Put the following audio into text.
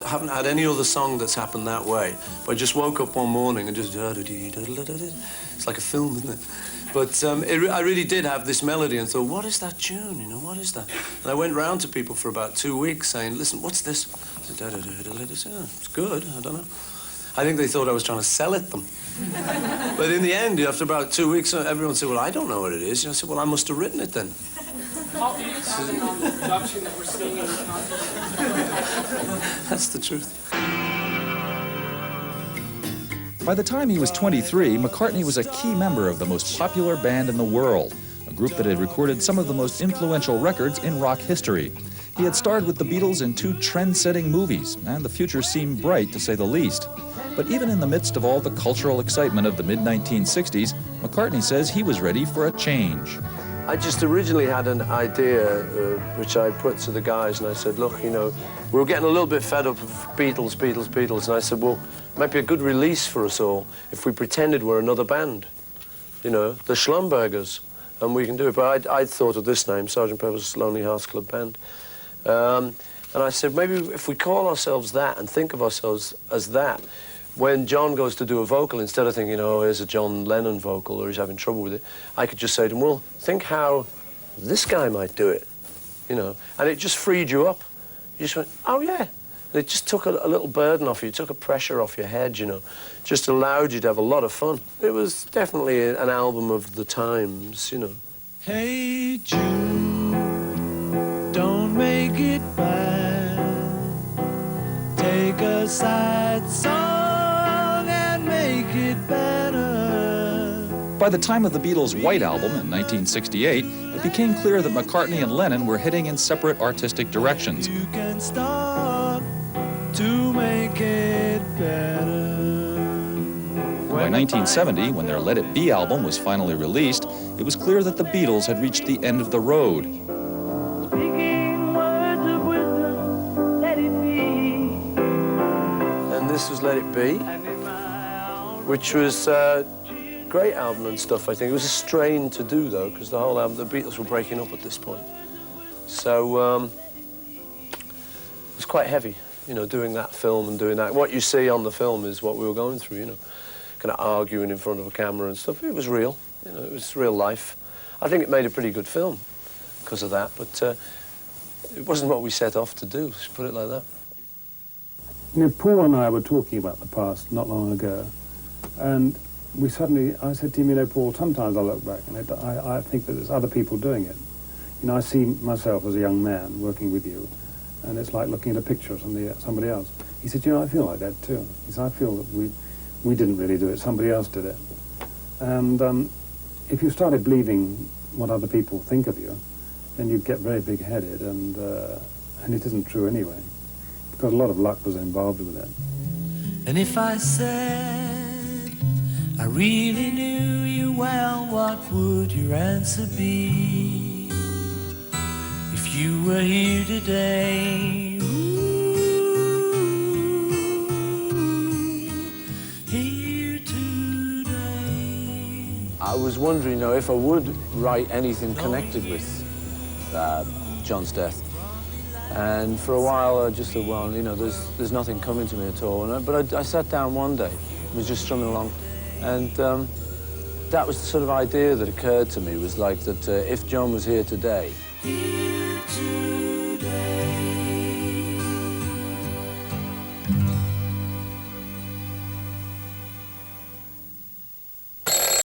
haven't had any other song that's happened that way. But I just woke up one morning and just... It's like a film, isn't it? But I really did have this melody and thought, what is that tune, you know, what is that? And I went round to people for about 2 weeks saying, listen, what's this? I said, it's good, I don't know. I think they thought I was trying to sell it them. But in the end, after about 2 weeks, everyone said, well, I don't know what it is. And I said, well, I must have written it then. How do you comment on the production that we're seeing in the concert? That's the truth. By the time he was 23, McCartney was a key member of the most popular band in the world, a group that had recorded some of the most influential records in rock history. He had starred with the Beatles in 2 trend-setting movies, and the future seemed bright, to say the least. But even in the midst of all the cultural excitement of the mid-1960s, McCartney says he was ready for a change. I just originally had an idea, which I put to the guys, and I said, look, you know, we were getting a little bit fed up of Beatles, Beatles, Beatles, and I said, well, it might be a good release for us all if we pretended we're another band, you know, the Schlumbergers, and we can do it. But I'd thought of this name, Sgt. Pepper's Lonely Hearts Club Band. And I said, maybe if we call ourselves that and think of ourselves as that, when John goes to do a vocal, instead of thinking, oh, here's a John Lennon vocal or he's having trouble with it, I could just say to him, well, think how this guy might do it, you know. And it just freed you up. You just went, oh, yeah. And it just took a little burden off you. It took a pressure off your head, you know. Just allowed you to have a lot of fun. It was definitely an album of the times, you know. Hey, Jude, don't make it bad. Take a sad song and make it better. By the time of the Beatles' White Album in 1968, it became clear that McCartney and Lennon were heading in separate artistic directions. You can start to make it better. By 1970, when their Let It Be album was finally released, it was clear that the Beatles had reached the end of the road. Speaking words of wisdom, let it be. And this was Let It Be, which was a great album and stuff, I think. It was a strain to do, though, because the whole album, the Beatles were breaking up at this point. So it was quite heavy, you know, doing that film and doing that. What you see on the film is what we were going through, you know, kind of arguing in front of a camera and stuff. It was real, you know, it was real life. I think it made a pretty good film because of that, but it wasn't what we set off to do, let's put it like that. You know, Paul and I were talking about the past not long ago, and I said to him, you know, Paul, sometimes I look back and I think that there's other people doing it. You know, I see myself as a young man working with you, and it's like looking at a picture of somebody else. He said, you know, I feel like that too. He said, I feel that we didn't really do it, somebody else did it. And if you started believing what other people think of you, then you'd get very big-headed, and it isn't true anyway, because a lot of luck was involved with it. And if I said I really knew you well, what would your answer be? If you were here today, here today. I was wondering, you know, if I would write anything connected with John's death. And for a while, I just thought, well, you know, there's nothing coming to me at all. But I sat down one day, was just strumming along, and that was the sort of idea that occurred to me, was like that if John was here today, Here today.